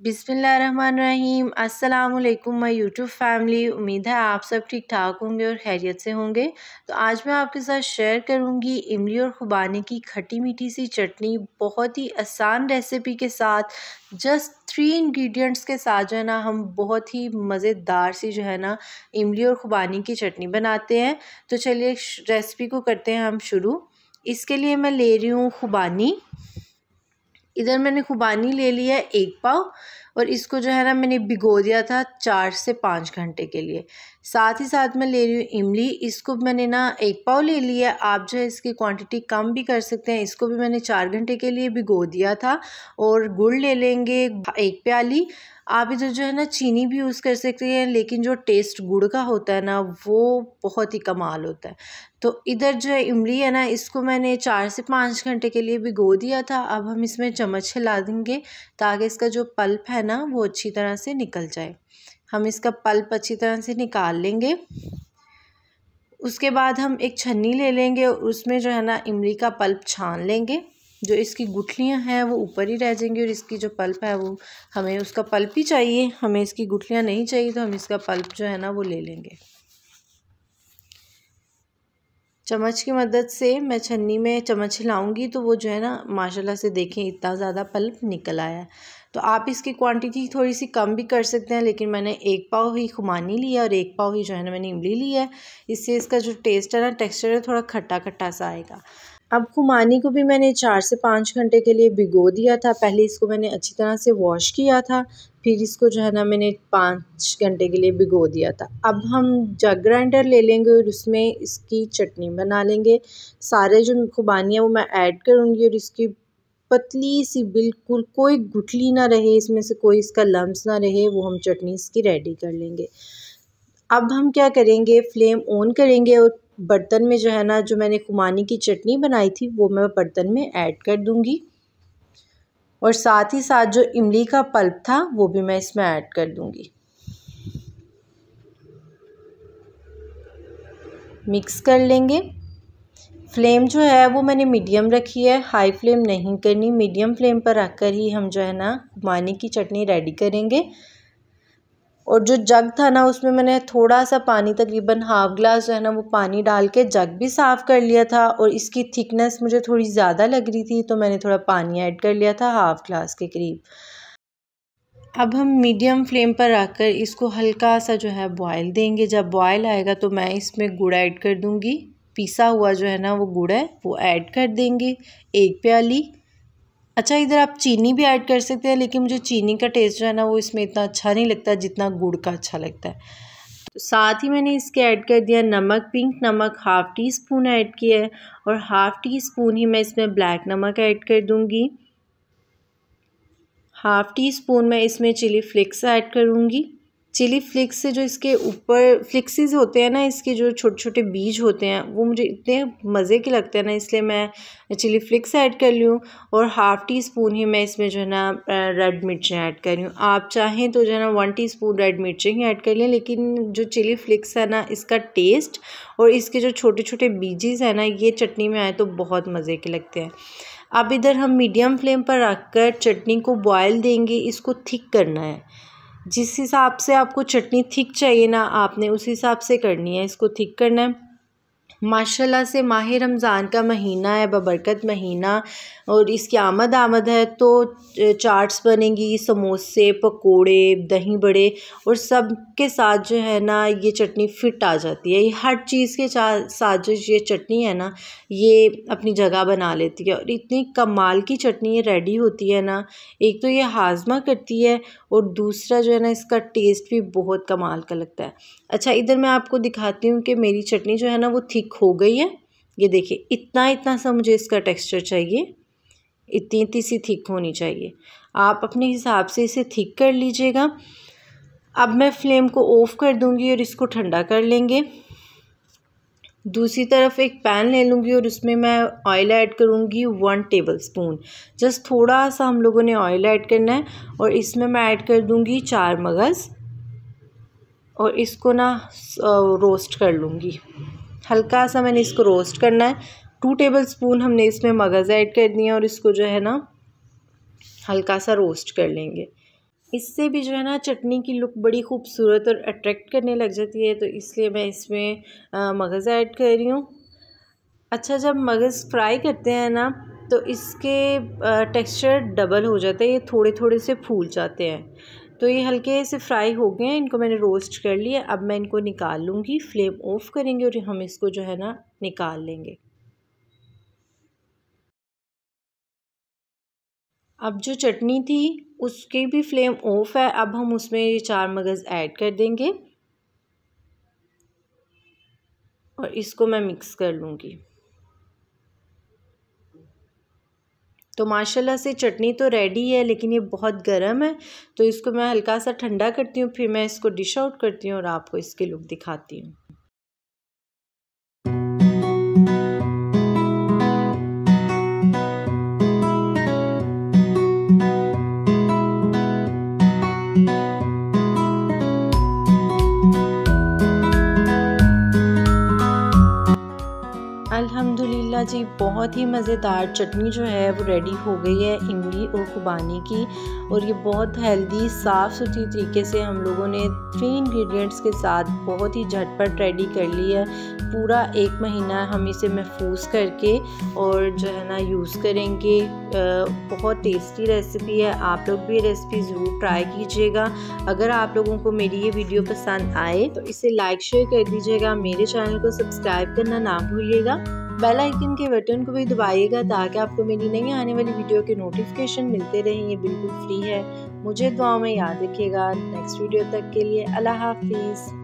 बिस्मिल्लाहिर्रहमानिर्रहीम। अस्सलाम वालेकुम माय यूट्यूब फैमिली। उम्मीद है आप सब ठीक ठाक होंगे और खैरियत से होंगे। तो आज मैं आपके साथ शेयर करूंगी इमली और खुबानी की खट्टी मीठी सी चटनी, बहुत ही आसान रेसिपी के साथ। जस्ट 3 इंग्रेडिएंट्स के साथ जो है ना हम बहुत ही मज़ेदार सी जो है ना इमली और खुबानी की चटनी बनाते हैं। तो चलिए रेसिपी को करते हैं हम शुरू। इसके लिए मैं ले रही हूँ खुबानी। इधर मैंने खुबानी ले लिया है 1 पाव और इसको जो है ना मैंने भिगो दिया था 4 से 5 घंटे के लिए। साथ ही साथ मैं ले रही हूँ इमली। इसको मैंने ना 1 पाव ले लिया। आप जो है इसकी क्वांटिटी कम भी कर सकते हैं। इसको भी मैंने 4 घंटे के लिए भिगो दिया था। और गुड़ ले लेंगे 1 प्याली। आप इधर जो है ना चीनी भी यूज़ कर सकते हैं, लेकिन जो टेस्ट गुड़ का होता है ना वो बहुत ही कमाल होता है। तो इधर जो है इमली है ना, इसको मैंने 4 से 5 घंटे के लिए भिगो दिया था। अब हम इसमें चम्मच हिला देंगे ताकि इसका जो पल्प है ना वो अच्छी तरह से निकल जाए। हम इसका पल्प अच्छी तरह से निकाल लेंगे। उसके बाद हम एक छन्नी ले लेंगे और उसमें जो है ना इमली का पल्प छान लेंगे। जो इसकी गुठलियाँ हैं वो ऊपर ही रह जाएंगी और इसकी जो पल्प है वो हमें उसका पल्प ही चाहिए, हमें इसकी गुठलियाँ नहीं चाहिए। तो हम इसका पल्प जो है ना वो ले लेंगे। चम्मच की मदद से मैं छन्नी में चम्मच हिलाऊंगी तो वो जो है ना माशाल्लाह से देखें इतना ज़्यादा पल्प निकल आया है। तो आप इसकी क्वांटिटी थोड़ी सी कम भी कर सकते हैं, लेकिन मैंने 1 पाव ही खुबानी लिया और 1 पाव ही जो है ना मैंने इमली लिया है। इससे इसका जो टेस्ट है ना, टेक्सचर है, थोड़ा खट्टा खट्टा सा आएगा। अब खुबानी को भी मैंने 4 से 5 घंटे के लिए भिगो दिया था। पहले इसको मैंने अच्छी तरह से वॉश किया था, फिर इसको जो है ना मैंने 5 घंटे के लिए भिगो दिया था। अब हम जग ग्राइंडर ले लेंगे और उसमें इसकी चटनी बना लेंगे। सारे जो खुबानी है वो मैं ऐड करूँगी और इसकी पतली सी, बिल्कुल कोई गुठली ना रहे, इसमें से कोई इसका लम्स ना रहे, वो हम चटनी इसकी रेडी कर लेंगे। अब हम क्या करेंगे, फ्लेम ऑन करेंगे और बर्तन में जो है ना जो मैंने खुबानी की चटनी बनाई थी वो मैं बर्तन में ऐड कर दूंगी। और साथ ही साथ जो इमली का पल्प था वो भी मैं इसमें ऐड कर दूंगी। मिक्स कर लेंगे। फ्लेम जो है वो मैंने मीडियम रखी है, हाई फ्लेम नहीं करनी। मीडियम फ्लेम पर रखकर ही हम जो है ना खुबानी की चटनी रेडी करेंगे। और जो जग था ना उसमें मैंने थोड़ा सा पानी, तकरीबन ½ ग्लास जो है ना वो पानी डाल के जग भी साफ़ कर लिया था। और इसकी थिकनेस मुझे थोड़ी ज़्यादा लग रही थी तो मैंने थोड़ा पानी ऐड कर लिया था ½ ग्लास के करीब। अब हम मीडियम फ्लेम पर रखकर इसको हल्का सा जो है बॉयल देंगे। जब बॉयल आएगा तो मैं इसमें गुड़ ऐड कर दूंगी। पिसा हुआ जो है ना वो गुड़ है वो ऐड कर देंगे 1 प्याली। अच्छा, इधर आप चीनी भी ऐड कर सकते हैं, लेकिन मुझे चीनी का टेस्ट जो है ना वो इसमें इतना अच्छा नहीं लगता जितना गुड़ का अच्छा लगता है। तो साथ ही मैंने इसके ऐड कर दिया नमक। पिंक नमक ½ टी स्पून ऐड किया है और ½ टी स्पून ही मैं इसमें ब्लैक नमक ऐड कर दूंगी। ½ टी स्पून मैं इसमें चिली फ्लेक्स ऐड करूंगी। चिली फ्लेक्स से जो इसके ऊपर फ्लेक्सेस होते हैं ना, इसके जो छोटे छोटे बीज होते हैं वो मुझे इतने मज़े के लगते हैं ना, इसलिए मैं चिली फ्लेक्स ऐड कर लूँ। और ½ टी स्पून ही मैं इसमें जो है ना रेड मिर्चें ऐड कर रही हूँ। आप चाहें तो जो है ना 1 टीस्पून रेड मिर्चें ही ऐड कर लें, लेकिन जो चिली फ्लेक्स है ना इसका टेस्ट और इसके जो छोटे छोटे बीजेस हैं ना ये चटनी में आए तो बहुत मज़े के लगते हैं। अब इधर हम मीडियम फ्लेम पर रखकर चटनी को बॉयल देंगे। इसको थिक करना है। जिस हिसाब से आपको चटनी थिक चाहिए ना, आपने उस हिसाब से करनी है। इसको थिक करना है। माशाल्लाह से माह रमज़ान का महीना है, बबरकत महीना, और इसकी आमद है तो चाट्स बनेंगी, समोसे, पकोड़े, दही बड़े और सब के साथ जो है ना ये चटनी फिट आ जाती है। ये हर चीज़ के साथ जो ये चटनी है ना ये अपनी जगह बना लेती है और इतनी कमाल की चटनी ये रेडी होती है ना। एक तो ये हाजमा करती है और दूसरा जो है ना इसका टेस्ट भी बहुत कमाल का लगता है। अच्छा, इधर मैं आपको दिखाती हूँ कि मेरी चटनी जो है ना वो थिक हो गई है। ये देखिए इतना सा मुझे इसका टेक्सचर चाहिए, इतनी सी थिक होनी चाहिए। आप अपने हिसाब से इसे थिक कर लीजिएगा। अब मैं फ्लेम को ऑफ कर दूंगी और इसको ठंडा कर लेंगे। दूसरी तरफ एक पैन ले लूँगी और उसमें मैं ऑयल ऐड करूँगी 1 टेबलस्पून। जस्ट थोड़ा सा हम लोगों ने ऑयल ऐड करना है और इसमें मैं ऐड कर दूँगी 4 मगज़ और इसको ना रोस्ट कर लूँगी। हल्का सा मैंने इसको रोस्ट करना है। 2 टेबलस्पून हमने इसमें मगज़ ऐड कर दिए और इसको जो है ना हल्का सा रोस्ट कर लेंगे। इससे भी जो है ना चटनी की लुक बड़ी खूबसूरत और अट्रैक्ट करने लग जाती है, तो इसलिए मैं इसमें मगज़ ऐड कर रही हूँ। अच्छा, जब मगज़ फ्राई करते हैं ना तो इसके टेक्सचर डबल हो जाता है, ये थोड़े थोड़े से फूल जाते हैं। तो ये हल्के से फ्राई हो गए हैं, इनको मैंने रोस्ट कर लिया। अब मैं इनको निकाल लूँगी, फ्लेम ऑफ करेंगे और हम इसको जो है ना निकाल लेंगे। अब जो चटनी थी उसकी भी फ्लेम ऑफ है। अब हम उसमें ये 4 मगज़ ऐड कर देंगे और इसको मैं मिक्स कर लूँगी। तो माशाल्लाह से चटनी तो रेडी है, लेकिन ये बहुत गर्म है, तो इसको मैं हल्का सा ठंडा करती हूँ, फिर मैं इसको डिश आउट करती हूँ और आपको इसकी लुक दिखाती हूँ। अल्हम्दुलिल्लाह जी, बहुत ही मज़ेदार चटनी जो है वो रेडी हो गई है इमली और खुबानी की। और ये बहुत हेल्दी साफ़ सुथरी तरीके से हम लोगों ने 3 इंग्रेडिएंट्स के साथ बहुत ही झटपट रेडी कर ली है। पूरा 1 महीना हम इसे महफूज करके और जो है ना यूज़ करेंगे। बहुत टेस्टी रेसिपी है, आप लोग भी ये रेसिपी ज़रूर ट्राई कीजिएगा। अगर आप लोगों को मेरी ये वीडियो पसंद आए तो इसे लाइक शेयर कर दीजिएगा। मेरे चैनल को सब्सक्राइब करना ना भूलिएगा। बेल आइकन के बटन को भी दबाइएगा ताकि आपको मेरी नई आने वाली वीडियो के नोटिफिकेशन मिलते रहें। ये बिल्कुल फ्री है। मुझे दुआ में याद रखिएगा। नेक्स्ट वीडियो तक के लिए अल्लाह हाफिज़।